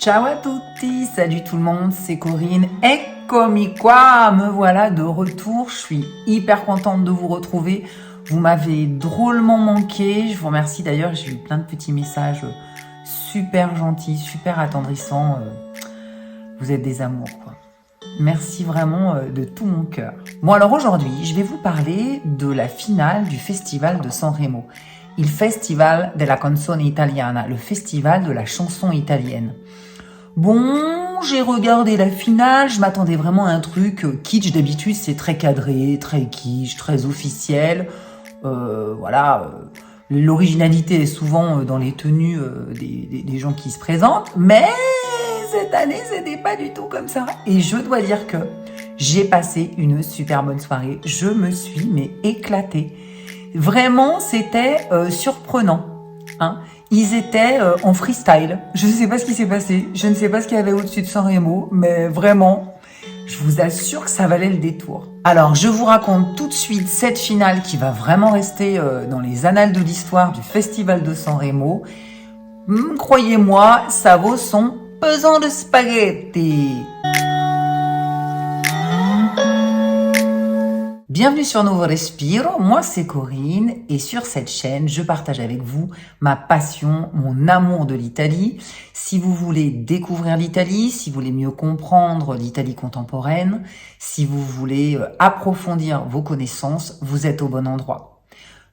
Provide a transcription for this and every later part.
Ciao à tutti, salut tout le monde, c'est Corinne. Eccomi qua, me voilà de retour. Je suis hyper contente de vous retrouver. Vous m'avez drôlement manqué. Je vous remercie d'ailleurs, j'ai eu plein de petits messages super gentils, super attendrissants. Vous êtes des amours, quoi. Merci vraiment de tout mon cœur. Bon, alors aujourd'hui, je vais vous parler de la finale du Festival de Sanremo. Il Festival della Canzone Italiana, le festival de la chanson italienne. Bon, j'ai regardé la finale, je m'attendais vraiment à un truc kitsch. D'habitude, c'est très cadré, très kitsch, très officiel. L'originalité est souvent dans les tenues des gens qui se présentent. Mais cette année, c'était pas du tout comme ça. Et je dois dire que j'ai passé une super bonne soirée. Je me suis éclatée. Vraiment, c'était surprenant. Ils étaient en freestyle. Je ne sais pas ce qui s'est passé. Je ne sais pas ce qu'il y avait au-dessus de Sanremo, mais vraiment, je vous assure que ça valait le détour. Alors, je vous raconte tout de suite cette finale qui va vraiment rester dans les annales de l'histoire du Festival de Sanremo. Croyez-moi, ça vaut son pesant de spaghetti. Bienvenue sur Nuovo Respiro, moi c'est Corinne et sur cette chaîne, je partage avec vous ma passion, mon amour de l'Italie. Si vous voulez découvrir l'Italie, si vous voulez mieux comprendre l'Italie contemporaine, si vous voulez approfondir vos connaissances, vous êtes au bon endroit.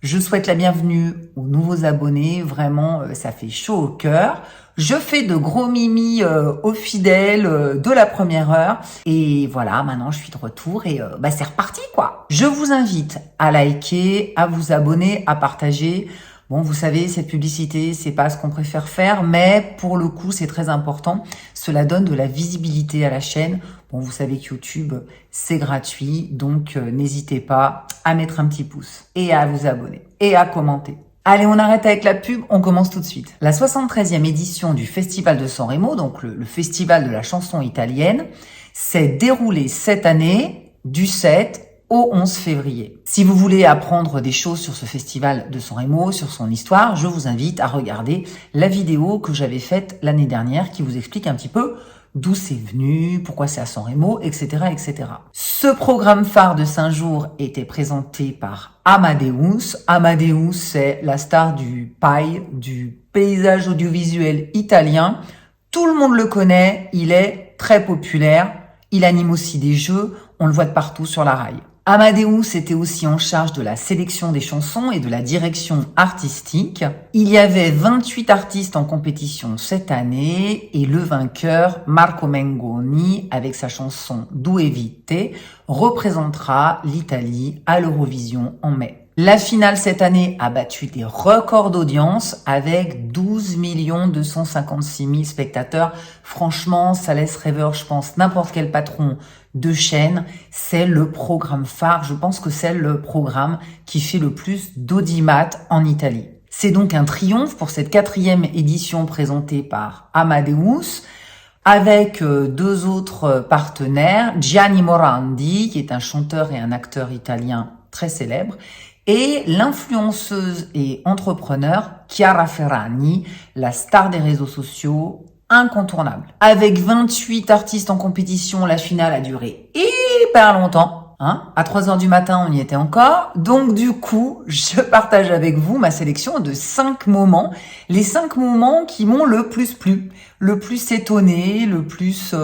Je souhaite la bienvenue aux nouveaux abonnés, vraiment ça fait chaud au cœur. Je fais de gros mimi aux fidèles de la première heure. Et voilà, maintenant je suis de retour et c'est reparti quoi. Je vous invite à liker, à vous abonner, à partager. Bon, vous savez, cette publicité, c'est pas ce qu'on préfère faire, mais pour le coup, c'est très important. Cela donne de la visibilité à la chaîne. Bon, vous savez que YouTube, c'est gratuit, donc n'hésitez pas à mettre un petit pouce et à vous abonner et à commenter. Allez, on arrête avec la pub, on commence tout de suite. La 73e édition du Festival de Sanremo, donc le festival de la chanson italienne, s'est déroulée cette année du 7 au 11 février. Si vous voulez apprendre des choses sur ce festival de Sanremo, sur son histoire, je vous invite à regarder la vidéo que j'avais faite l'année dernière qui vous explique un petit peu d'où c'est venu, pourquoi c'est à Sanremo, etc., etc. Ce programme phare de 5 jours était présenté par Amadeus. Amadeus, c'est la star du paysage audiovisuel italien. Tout le monde le connaît, il est très populaire. Il anime aussi des jeux, on le voit de partout sur la rail. Amadeus était aussi en charge de la sélection des chansons et de la direction artistique. Il y avait 28 artistes en compétition cette année et le vainqueur, Marco Mengoni, avec sa chanson Due Vite, représentera l'Italie à l'Eurovision en mai. La finale cette année a battu des records d'audience avec 12 256 000 spectateurs. Franchement, ça laisse rêveur, je pense, n'importe quel patron de chaîne. C'est le programme phare. Je pense que c'est le programme qui fait le plus d'audimat en Italie. C'est donc un triomphe pour cette 4e édition présentée par Amadeus, avec 2 autres partenaires, Gianni Morandi, qui est un chanteur et un acteur italien très célèbre, et l'influenceuse et entrepreneur Chiara Ferragni, la star des réseaux sociaux, incontournable. Avec 28 artistes en compétition, la finale a duré hyper longtemps. À 3h du matin, on y était encore. Donc du coup, je partage avec vous ma sélection de 5 moments. Les 5 moments qui m'ont le plus plu, le plus étonné, le plus.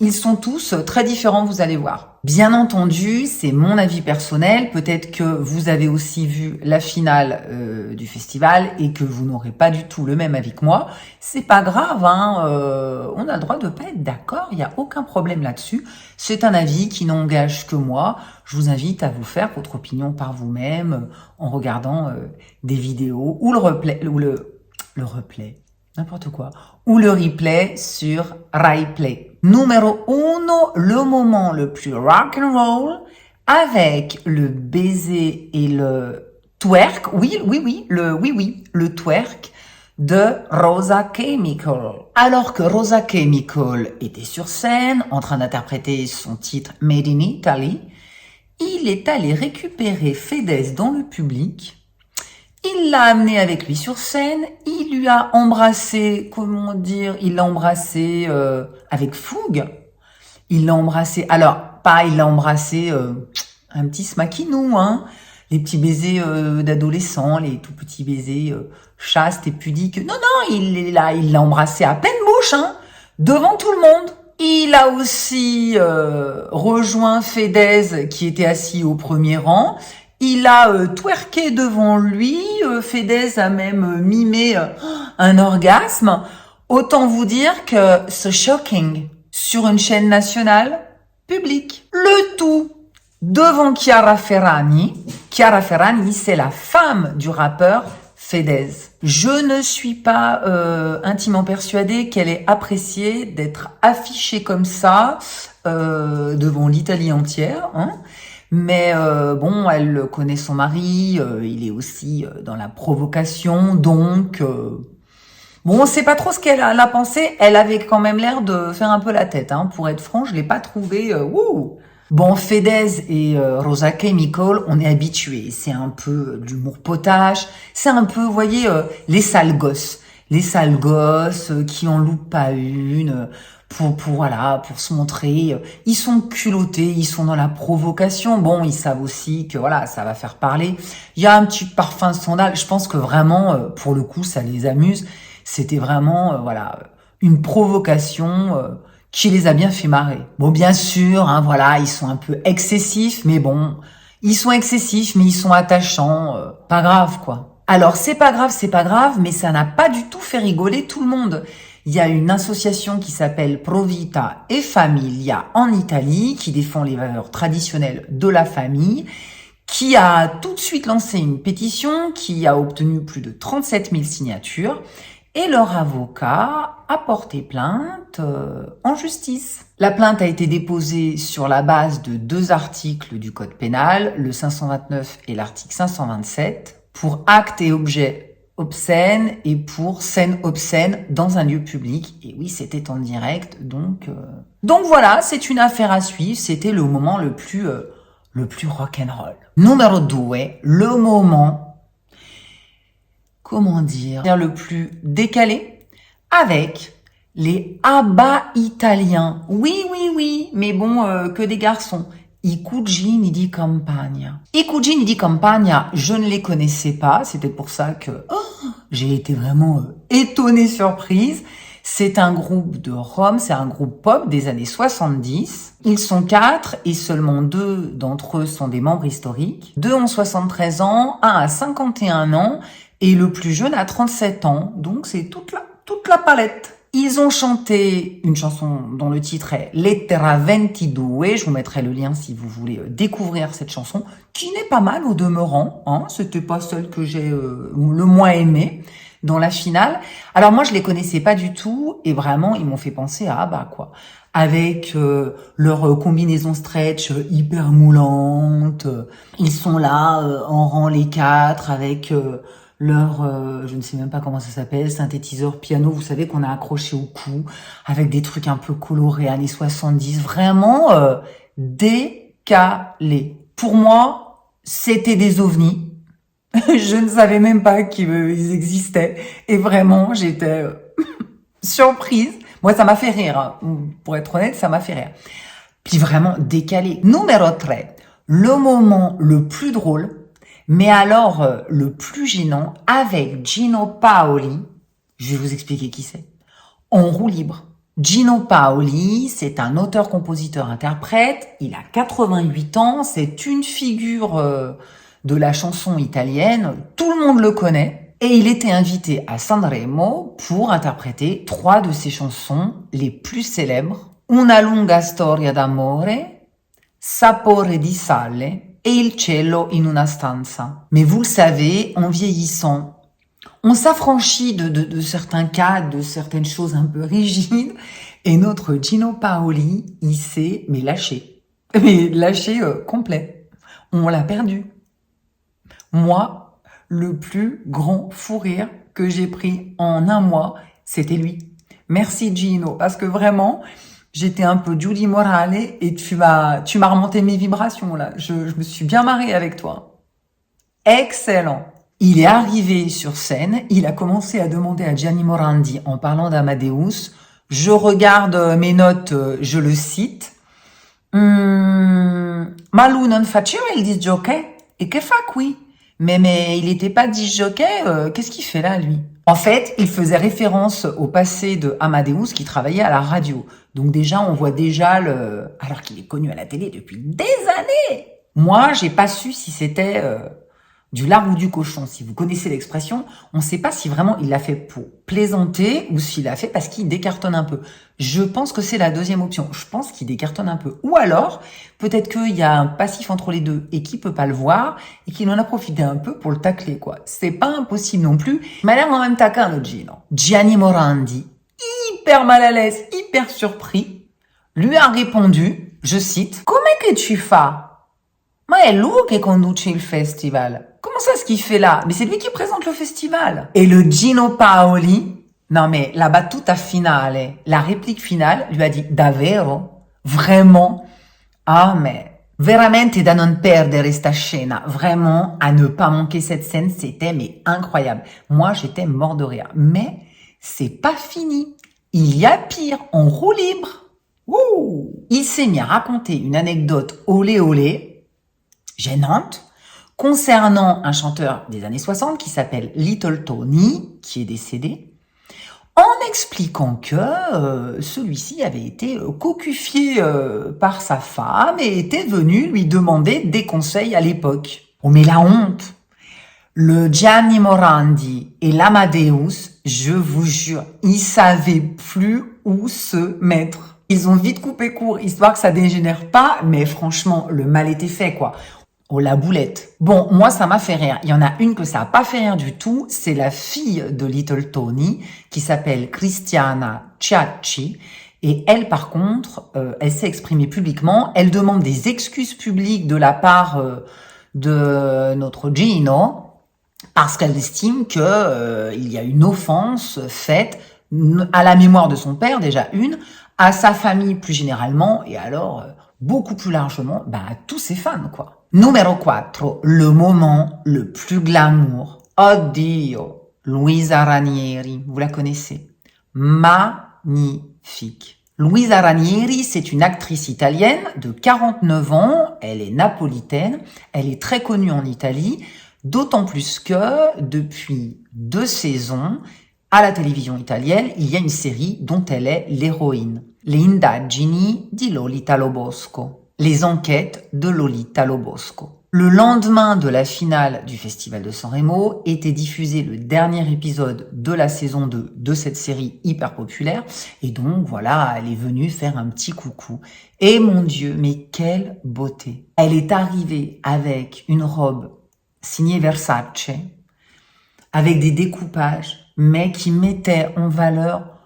Ils sont tous très différents, vous allez voir. Bien entendu, c'est mon avis personnel. Peut-être que vous avez aussi vu la finale du festival et que vous n'aurez pas du tout le même avis que moi. C'est pas grave, on a le droit de pas être d'accord, il n'y a aucun problème là-dessus. C'est un avis qui n'engage que moi. Je vous invite à vous faire votre opinion par vous-même en regardant des vidéos ou le replay, n'importe quoi, ou le replay sur Rai Play. Numéro 1, le moment le plus rock and roll avec le baiser et le twerk. Le twerk de Rosa Chemical. Alors que Rosa Chemical était sur scène en train d'interpréter son titre Made in Italy, il est allé récupérer Fedez dans le public Il l'a amené avec lui sur scène, il lui a embrassé, comment dire, il l'a embrassé avec fougue. Il l'a embrassé, alors, pas il l'a embrassé un petit smaquinou, hein, les petits baisers d'adolescents, les tout petits baisers chastes et pudiques. Non, non, il l'a embrassé à pleine bouche, hein, devant tout le monde. Il a aussi rejoint Fedez qui était assis au premier rang. Il a twerké devant lui. Fedez a même mimé un orgasme. Autant vous dire que c'est shocking sur une chaîne nationale publique. Le tout devant Chiara Ferragni. Chiara Ferragni, c'est la femme du rappeur Fedez. Je ne suis pas intimement persuadée qu'elle ait apprécié d'être affichée comme ça devant l'Italie entière. Hein. Mais bon, elle connaît son mari, il est aussi dans la provocation, donc bon, on sait pas trop ce qu'elle a pensé. Elle avait quand même l'air de faire un peu la tête, hein. Pour être franc, je l'ai pas trouvé. Wouh. Bon, Fedez et Rosa Chemical, on est habitués. C'est un peu de l'humour potache. C'est un peu, vous voyez, les sales gosses. Les sales gosses qui en loupent pas une. Voilà, pour se montrer. Ils sont culottés, ils sont dans la provocation. Bon, ils savent aussi que voilà, ça va faire parler. Il y a un petit parfum scandale. Je pense que vraiment, pour le coup, ça les amuse. C'était vraiment, voilà, une provocation qui les a bien fait marrer. Bon, bien sûr, hein, voilà, ils sont un peu excessifs, mais bon, ils sont excessifs, mais ils sont attachants. Pas grave, quoi. Alors, c'est pas grave, mais ça n'a pas du tout fait rigoler tout le monde. Il y a une association qui s'appelle Pro Vita e Famiglia en Italie, qui défend les valeurs traditionnelles de la famille, qui a tout de suite lancé une pétition qui a obtenu plus de 37 000 signatures. Et leur avocat a porté plainte en justice. La plainte a été déposée sur la base de 2 articles du Code pénal, le 529 et l'article 527, pour actes et objets obscènes et pour scène obscène dans un lieu public. Et oui, c'était en direct, donc voilà, c'est une affaire à suivre. C'était le moment le plus rock'n'roll. Numéro 2, le moment, comment dire, le plus décalé, avec les abats italiens. Oui, mais bon, que des garçons. I cugini di campagna. I cugini di campagna, je ne les connaissais pas. C'était pour ça que j'ai été vraiment étonnée, surprise. C'est un groupe de Rome, c'est un groupe pop des années 70. Ils sont 4 et seulement 2 d'entre eux sont des membres historiques. 2 ont 73 ans, 1 a 51 ans et le plus jeune a 37 ans. Donc c'est toute la palette. Ils ont chanté une chanson dont le titre est Lettera 22. Je vous mettrai le lien si vous voulez découvrir cette chanson, qui n'est pas mal au demeurant. Hein. C'était pas celle que j'ai le moins aimée dans la finale. Alors moi, je les connaissais pas du tout et vraiment, ils m'ont fait penser à Abba, quoi. Avec leur combinaison stretch hyper moulante. Ils sont là en rang les 4 avec leur, je ne sais même pas comment ça s'appelle, synthétiseur piano, vous savez, qu'on a accroché au cou, avec des trucs un peu colorés, années 70, vraiment décalé. Pour moi, c'était des ovnis. Je ne savais même pas qu'ils existaient. Et vraiment, j'étais surprise. Moi, ça m'a fait rire. Hein. Pour être honnête, ça m'a fait rire. Puis vraiment décalé. Numéro 3, le moment le plus drôle, mais alors le plus gênant, avec Gino Paoli. Je vais vous expliquer qui c'est. En roue libre. Gino Paoli, c'est un auteur, compositeur, interprète. Il a 88 ans. C'est une figure de la chanson italienne. Tout le monde le connaît. Et il était invité à Sanremo pour interpréter 3 de ses chansons les plus célèbres. Una lunga storia d'amore, Sapore di sale et Il cielo in una stanza. Mais vous le savez, en vieillissant, on s'affranchit de certains cas, de certaines choses un peu rigides. Et notre Gino Paoli, il s'est lâché. Mais lâché complet. On l'a perdu. Moi, le plus grand fou rire que j'ai pris en un mois, c'était lui. Merci Gino, parce que vraiment, j'étais un peu Judy Morale et tu m'as remonté mes vibrations là. Je me suis bien marrée avec toi. Excellent. Il est arrivé sur scène, il a commencé à demander à Gianni Morandi, en parlant d'Amadeus, je regarde mes notes, je le cite, ma lui non faceva il disjockey? Et che fa qui? Mais il était pas disjockey, qu'est-ce qu'il fait là, lui? En fait, il faisait référence au passé de Amadeus qui travaillait à la radio. Donc déjà, on voit déjà alors qu'il est connu à la télé depuis des années. Moi, j'ai pas su si c'était du lard ou du cochon. Si vous connaissez l'expression, on ne sait pas si vraiment il l'a fait pour plaisanter ou s'il l'a fait parce qu'il décartonne un peu. Je pense que c'est la deuxième option. Je pense qu'il décartonne un peu. Ou alors, peut-être qu'il y a un passif entre les deux et qu'il peut pas le voir et qu'il en a profité un peu pour le tacler, quoi. C'est pas impossible non plus. Il m'a l'air quand même taquin, le Gino. Gianni Morandi, hyper mal à l'aise, hyper surpris, lui a répondu, je cite, « Come che tu fa? Ma è lui che conduce il festival. Comment ça, ce qu'il fait là? Mais c'est lui qui présente le festival. » Et le Gino Paoli, non mais la battuta finale, la réplique finale, lui a dit « Davvero? Vraiment? Ah mais veramente da non perdere sta scena. Vraiment, à ne pas manquer cette scène, c'était mais incroyable. Moi, j'étais mort de rire. Mais c'est pas fini. Il y a pire, en roue libre. Ouh. Il s'est mis à raconter une anecdote olé olé, gênante, concernant un chanteur des années 60 qui s'appelle Little Tony, qui est décédé, en expliquant que celui-ci avait été cocufié par sa femme et était venu lui demander des conseils à l'époque. Oh mais la honte! Le Gianni Morandi et l'Amadeus, je vous jure, ils savaient plus où se mettre. Ils ont vite coupé court, histoire que ça dégénère pas, mais franchement, le mal était fait, quoi. Oh, la boulette. Bon, moi, ça m'a fait rire. Il y en a une que ça a pas fait rire du tout. C'est la fille de Little Tony, qui s'appelle Cristiana Ciacci. Et elle, par contre, elle s'est exprimée publiquement. Elle demande des excuses publiques de la part de notre Gino, parce qu'elle estime que il y a une offense faite à la mémoire de son père, déjà une, à sa famille plus généralement, et alors beaucoup plus largement, à tous ses fans, quoi. Numéro 4, le moment le plus glamour. Oddio, Luisa Ranieri, vous la connaissez. Magnifique. Luisa Ranieri, c'est une actrice italienne de 49 ans, elle est napolitaine, elle est très connue en Italie, d'autant plus que depuis 2 saisons, à la télévision italienne, il y a une série dont elle est l'héroïne. Le indagini di Lolita Lobosco. Les enquêtes de Lolita Lobosco. Le lendemain de la finale du Festival de Sanremo était diffusé le dernier épisode de la saison 2 de cette série hyper populaire. Et donc, voilà, elle est venue faire un petit coucou. Et mon Dieu, mais quelle beauté! Elle est arrivée avec une robe signée Versace, avec des découpages, mais qui mettaient en valeur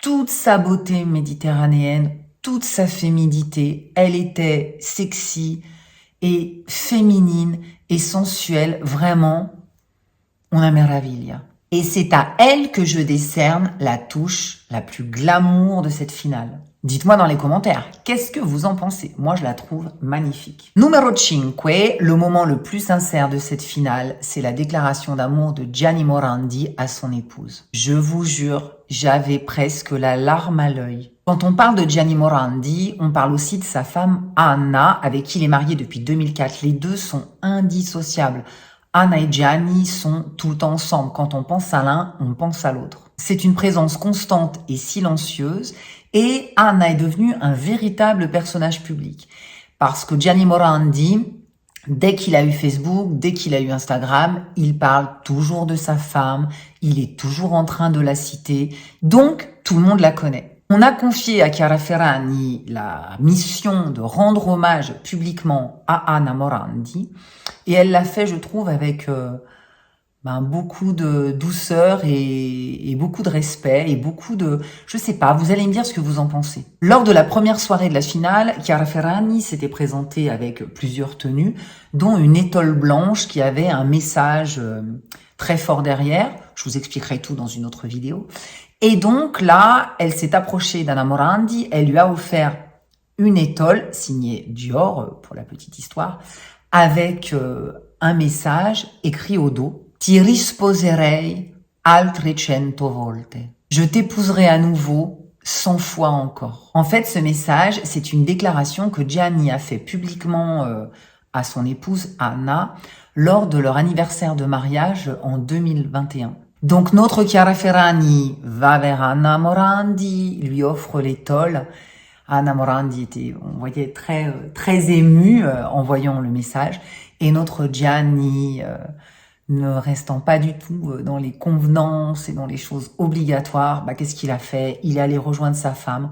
toute sa beauté méditerranéenne, toute sa féminité. Elle était sexy et féminine et sensuelle, vraiment una meraviglia. Et c'est à elle que je décerne la touche la plus glamour de cette finale. Dites-moi dans les commentaires, qu'est-ce que vous en pensez? Moi, je la trouve magnifique. Numéro 5, le moment le plus sincère de cette finale, c'est la déclaration d'amour de Gianni Morandi à son épouse. Je vous jure, j'avais presque la larme à l'œil. Quand on parle de Gianni Morandi, on parle aussi de sa femme Anna, avec qui il est marié depuis 2004. Les deux sont indissociables. Anna et Gianni sont tout le temps ensemble. Quand on pense à l'un, on pense à l'autre. C'est une présence constante et silencieuse. Et Anna est devenue un véritable personnage public. Parce que Gianni Morandi, dès qu'il a eu Facebook, dès qu'il a eu Instagram, il parle toujours de sa femme, il est toujours en train de la citer. Donc, tout le monde la connaît. On a confié à Chiara Ferragni la mission de rendre hommage publiquement à Anna Morandi. Et elle l'a fait, je trouve, avec beaucoup de douceur et beaucoup de respect et beaucoup de... Je sais pas, vous allez me dire ce que vous en pensez. Lors de la première soirée de la finale, Chiara Ferragni s'était présentée avec plusieurs tenues, dont une étole blanche qui avait un message très fort derrière. Je vous expliquerai tout dans une autre vidéo. Et donc là, elle s'est approchée d'Anna Morandi, elle lui a offert une étole signée Dior, pour la petite histoire, avec un message écrit au dos. Ti risposerei altre 100 volte. Je t'épouserai à nouveau 100 fois encore. En fait, ce message, c'est une déclaration que Gianni a fait publiquement à son épouse Anna lors de leur anniversaire de mariage en 2021. Donc notre Chiara Ferragni va vers Anna Morandi, lui offre l'étole. Anna Morandi était, on voyait, très émue en voyant le message. Et notre Gianni, ne restant pas du tout dans les convenances et dans les choses obligatoires, qu'est-ce qu'il a fait? Il est allé rejoindre sa femme.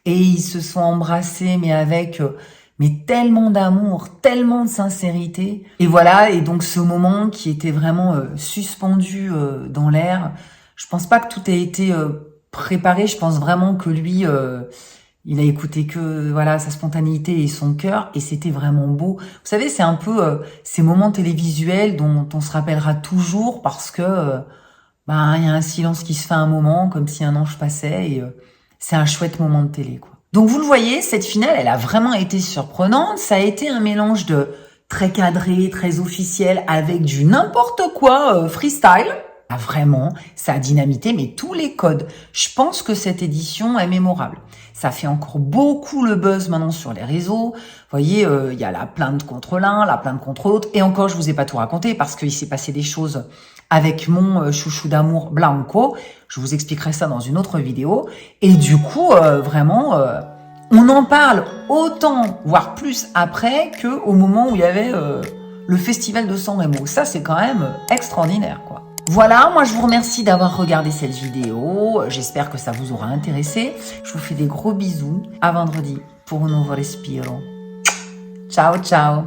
Et ils se sont embrassés, mais avec tellement d'amour, tellement de sincérité. Et voilà, et donc ce moment qui était vraiment suspendu dans l'air, je pense pas que tout ait été préparé, je pense vraiment que lui... il a écouté que voilà sa spontanéité et son cœur, et c'était vraiment beau. Vous savez, c'est un peu ces moments télévisuels dont on se rappellera toujours parce que il y a un silence qui se fait un moment, comme si un ange passait, et c'est un chouette moment de télé, quoi. Donc vous le voyez, cette finale, elle a vraiment été surprenante. Ça a été un mélange de très cadré, très officiel, avec du n'importe quoi freestyle. Vraiment, ça a dynamité, mais tous les codes. Je pense que cette édition est mémorable. Ça fait encore beaucoup le buzz maintenant sur les réseaux. Vous voyez, il y a la plainte contre l'un, la plainte contre l'autre. Et encore, je vous ai pas tout raconté parce qu'il s'est passé des choses avec mon chouchou d'amour Blanco. Je vous expliquerai ça dans une autre vidéo. Et du coup, vraiment, on en parle autant, voire plus après qu'au moment où il y avait le festival de San Remo. Ça, c'est quand même extraordinaire, quoi. Voilà, moi je vous remercie d'avoir regardé cette vidéo, j'espère que ça vous aura intéressé. Je vous fais des gros bisous, à vendredi pour un nouveau respiro. Ciao ciao.